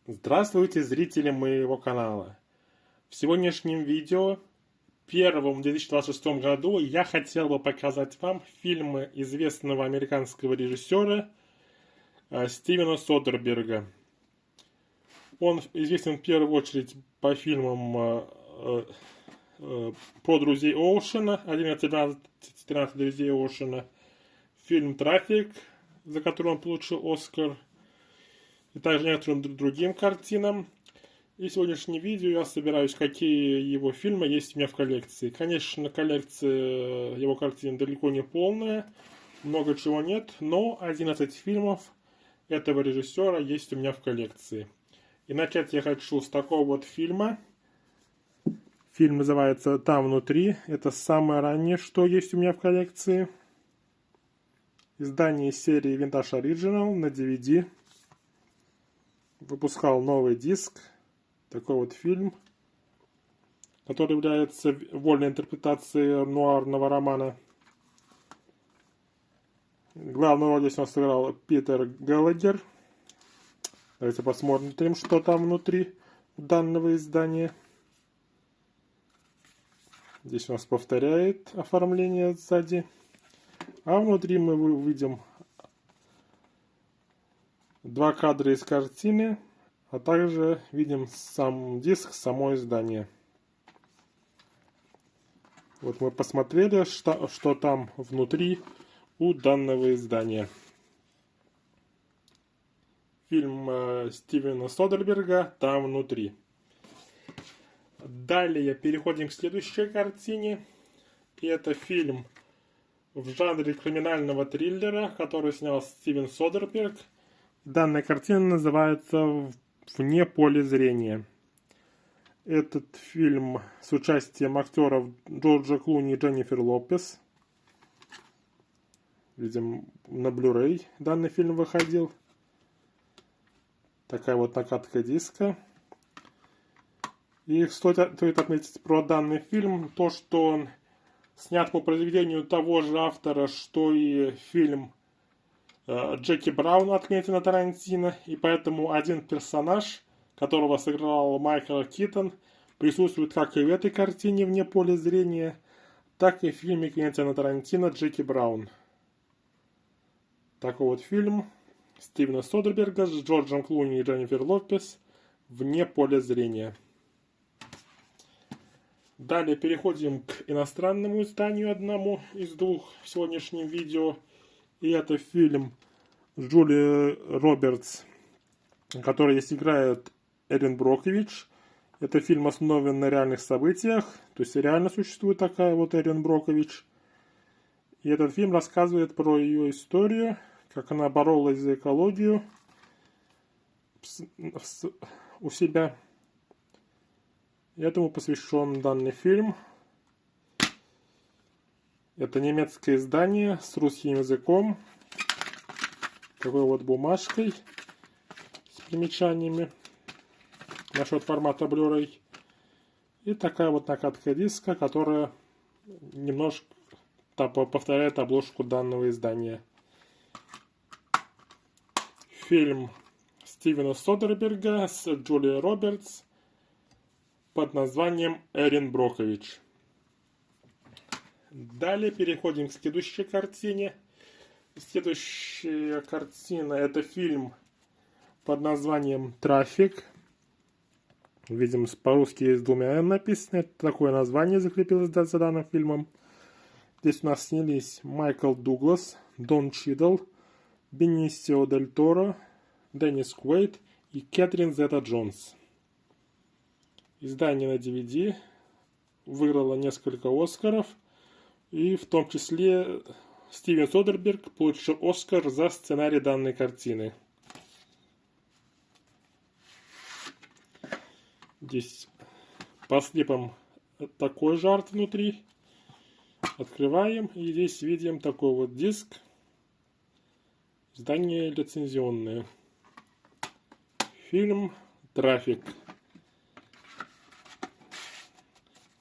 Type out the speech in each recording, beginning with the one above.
Здравствуйте, зрители моего канала! В сегодняшнем видео, первом в 2026 году, я хотел бы показать вам фильмы известного американского режиссера Стивена Содерберга. Он известен в первую очередь по фильмам про друзей Оушена, 11-13 друзей Оушена, фильм «Трафик», за который он получил Оскар, и также некоторым другим картинам. И в сегодняшнем видео я собираюсь, какие его фильмы есть у меня в коллекции. Конечно, коллекция его картин далеко не полная, много чего нет, но 11 фильмов этого режиссера есть у меня в коллекции. И начать я хочу с такого вот фильма. Фильм называется «Там внутри». Это самое раннее, что есть у меня в коллекции. Издание серии Vintage Original на DVD. Выпускал новый диск. Такой вот фильм, который является вольной интерпретацией нуарного романа. Главную роль здесь он сыграл Питер Геллагер. Давайте посмотрим, что там внутри данного издания. Здесь у нас повторяет оформление сзади. А внутри мы увидим два кадра из картины, а также видим сам диск, само издание. Вот мы посмотрели, что там внутри у данного издания. Фильм Стивена Содерберга «Там внутри». Далее переходим к следующей картине. И это фильм в жанре криминального триллера, который снял Стивен Содерберг. Данная картина называется «Вне поля зрения». Этот фильм с участием актеров Джорджа Клуни и Дженнифер Лопес. Видим, на Blu-ray данный фильм выходил. Такая вот накатка диска. И стоит отметить про данный фильм то, что он снят по произведению того же автора, что и фильм Джеки Браун от Квентина Тарантино, и поэтому один персонаж, которого сыграл Майкл Китон, присутствует как и в этой картине «Вне поля зрения», так и в фильме Квентина Тарантино «Джеки Браун». Такой вот фильм Стивена Содерберга с Джорджем Клуни и Дженнифер Лопес «Вне поля зрения». Далее переходим к иностранному изданию, одному из двух в сегодняшнем видео. И это фильм Джулии Робертс, который здесь играет Эрин Брокович. Это фильм основан на реальных событиях, то есть реально существует такая вот Эрин Брокович. И этот фильм рассказывает про ее историю, как она боролась за экологию у себя. И этому посвящен данный фильм. Это немецкое издание с русским языком. Такой вот бумажкой с примечаниями насчет формата Blu-ray. И такая вот накатка диска, которая немножко повторяет обложку данного издания. Фильм Стивена Содерберга с Джулией Робертс под названием «Эрин Брокович». Далее переходим к следующей картине. Следующая картина — это фильм под названием «Трафик». Видим, по-русски есть двумя «Н» написано. Такое название закрепилось за данным фильмом. Здесь у нас снялись Майкл Дуглас, Дон Чидл, Бенисио Дель Торо, Деннис Куэйд и Кэтрин Зета-Джонс. Издание на DVD выиграло несколько Оскаров, и в том числе Стивен Содерберг получил Оскар за сценарий данной картины. Здесь по слепам такой же арт внутри. Открываем, и здесь видим такой вот диск. Издание лицензионное. Фильм «Трафик».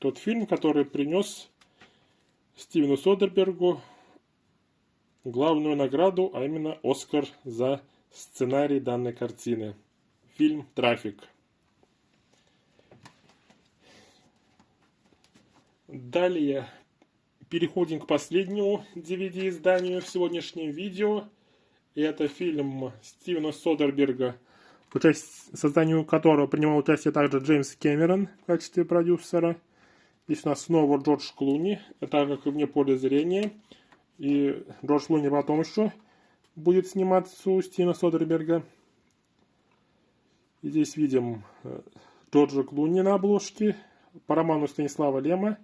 Тот фильм, который принес Стивену Содербергу главную награду, а именно Оскар за сценарий данной картины. фильм «Трафик». Далее переходим к последнему DVD-изданию в сегодняшнем видео. И это фильм Стивена Содерберга, в созданию которого принимал участие также Джеймс Кэмерон в качестве продюсера. Здесь у нас снова Джордж Клуни, это как вне поля зрения. И Джордж Клуни потом еще будет сниматься у Стивена Содерберга. И здесь видим Джорджа Клуни на обложке по роману Станислава Лема.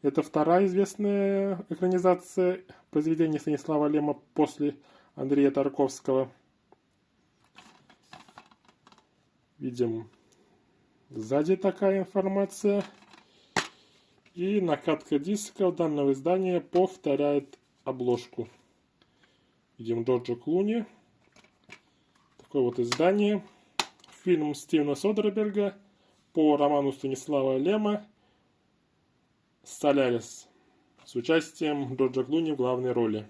Это вторая известная экранизация произведения Станислава Лема после Андрея Тарковского. Видим сзади такая информация. И накатка диска данного издания повторяет обложку. Видим Джорджа Клуни. Такое вот издание. Фильм Стивена Содерберга по роману Станислава Лема «Солярис» с участием Джорджа Клуни в главной роли.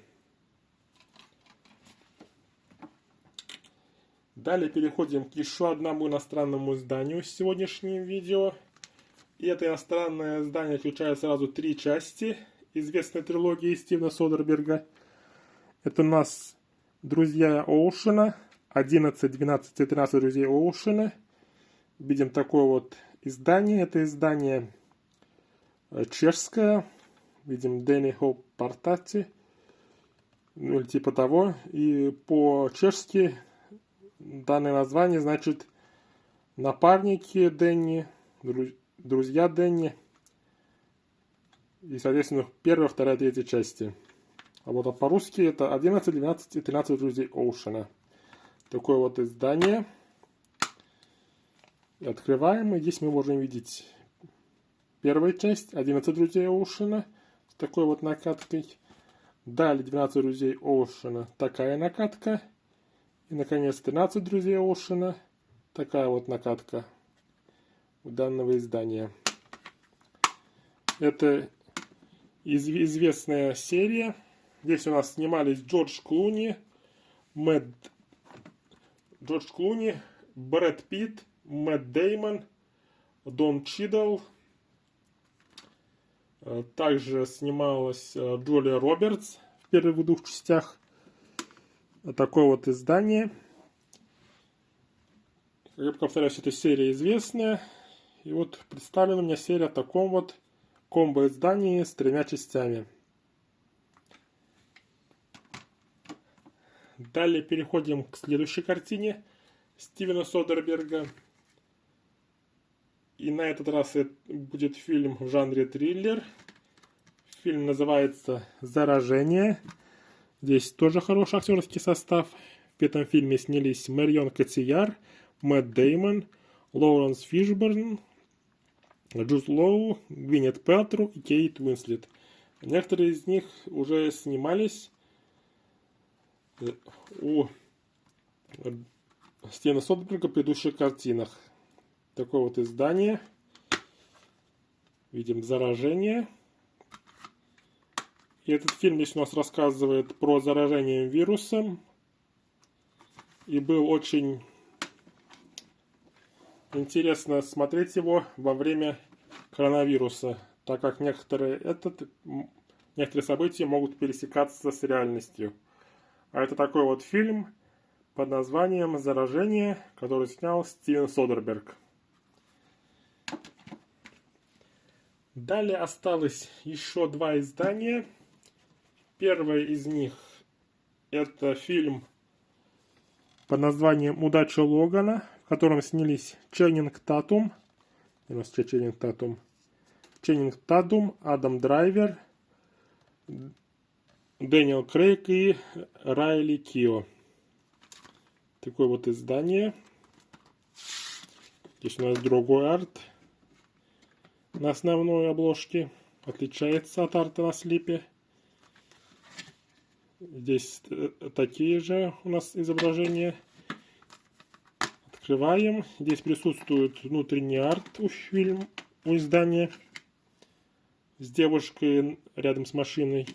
Далее переходим к еще одному иностранному изданию в сегодняшнем видео. И это иностранное издание включает сразу 3 части известной трилогии Стивена Содерберга. Это у нас «Друзья Оушена», 11, 12 и 13 друзей Оушена. Видим такое вот издание. Это издание чешское. Видим Дэнни Хоуп Партати. Ну, или типа того. И по-чешски данное название значит напарники Дэнни, друзья Дэнни. И, соответственно, первая, вторая, третья части. А вот по-русски это 11, 12 и 13 друзей Оушена. Такое вот издание. И открываем, и здесь мы можем видеть первая часть, 11 друзей Оушена, с такой вот накаткой. Далее 12 друзей Оушена, такая накатка. И, наконец, 13 друзей Оушена, такая вот накатка у данного издания. Это известная серия. Здесь у нас снимались Джордж Клуни, Брэд Питт, Мэтт Дэймон, Дон Чидл. Также снималась Джулия Робертс в первых 2 частях. Такое вот издание. Я повторяюсь, эта серия известная. И вот представлена у меня серия в таком вот комбо-издании с 3 частями. Далее переходим к следующей картине Стивена Содерберга. И на этот раз это будет фильм в жанре триллер. Фильм называется «Заражение». Здесь тоже хороший актерский состав. В этом фильме снялись Марион Котийяр, Мэтт Дэймон, Лоуренс Фишберн, Джуд Лоу, Гвинет Пэлтроу и Кейт Уинслет. Некоторые из них уже снимались у Стивена Содерберга в предыдущих картинах. Такое вот издание. Видим «Заражение». И этот фильм здесь у нас рассказывает про заражение вирусом. И был очень интересно смотреть его во время коронавируса, так как некоторые события могут пересекаться с реальностью. А это такой вот фильм под названием «Заражение», который снял Стивен Содерберг. Далее осталось еще 2 издания. Первое из них это фильм под названием «Удача Логана», в котором снялись Ченнинг Татум, Адам Драйвер, Дэниел Крейг и Райли Кио. Такое вот издание. Здесь у нас другой арт на основной обложке. Отличается от арта на слипе. Здесь такие же у нас изображения. Открываем. Здесь присутствует внутренний арт у издания с девушкой рядом с машиной.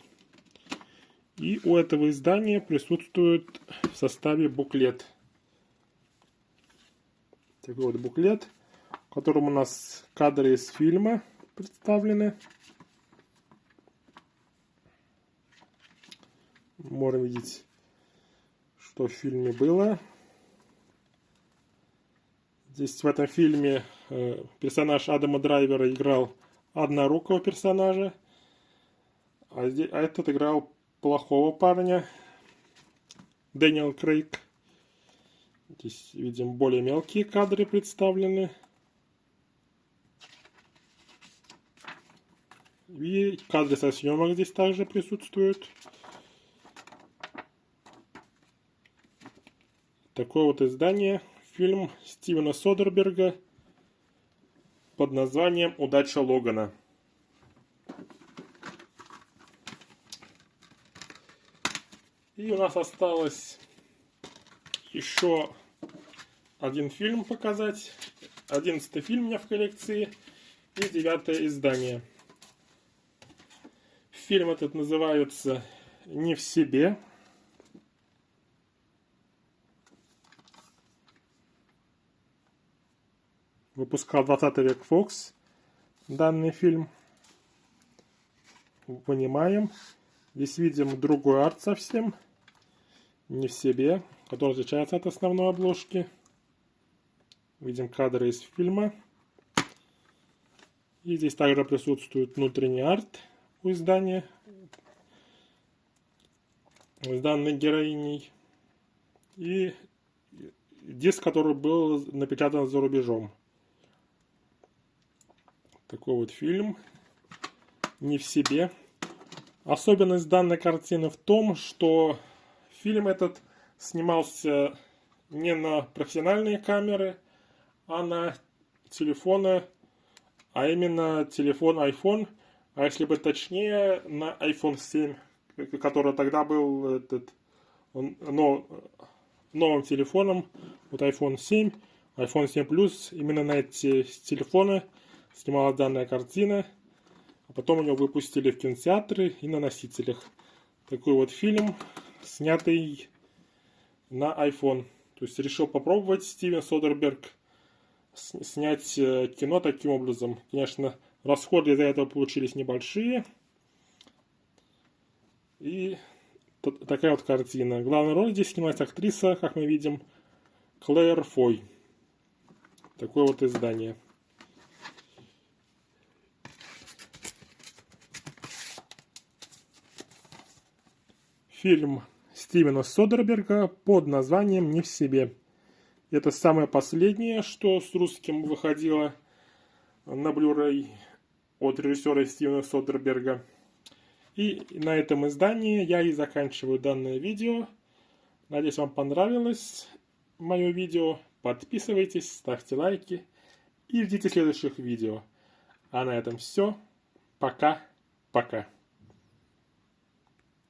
И у этого издания присутствует в составе буклет. Такой вот буклет, в котором у нас кадры из фильма представлены. Можем видеть, что в фильме было. Здесь в этом фильме персонаж Адама Драйвера играл однорукого персонажа, а этот играл плохого парня, Дэниел Крейг. Здесь видим более мелкие кадры представлены. И кадры со съемок здесь также присутствуют. Такое вот издание. Фильм Стивена Содерберга под названием «Удача Логана». И у нас осталось еще один фильм показать. 11-й фильм у меня в коллекции и 9-е издание. Фильм этот называется «Не в себе». Выпускал 20 век Fox данный фильм. Понимаем. Здесь видим другой арт совсем. Не в себе, который отличается от основной обложки. Видим кадры из фильма. И здесь также присутствует внутренний арт у издания с данной героиней. И диск, который был напечатан за рубежом. Такой вот фильм. Не в себе. Особенность данной картины в том, что фильм этот снимался не на профессиональные камеры, а на телефоны, а именно телефон iPhone, а если быть точнее, на iPhone 7, который тогда был новым телефоном, вот iPhone 7, iPhone 7 Plus, именно на эти телефоны снималась данная картина, а потом ее выпустили в кинотеатры и на носителях. Такой вот фильм, снятый на iPhone. То есть решил попробовать Стивен Содерберг снять кино таким образом. Конечно, расходы из-за этого получились небольшие. И такая вот картина. Главную роль здесь снимает актриса, как мы видим, Клэр Фой. Такое вот издание. Фильм Стивена Содерберга под названием «Не в себе». Это самое последнее, что с русским выходило на Blu-ray от режиссера Стивена Содерберга. И на этом издании я и заканчиваю данное видео. Надеюсь, вам понравилось мое видео. Подписывайтесь, ставьте лайки и ждите следующих видео. А на этом все. Пока-пока.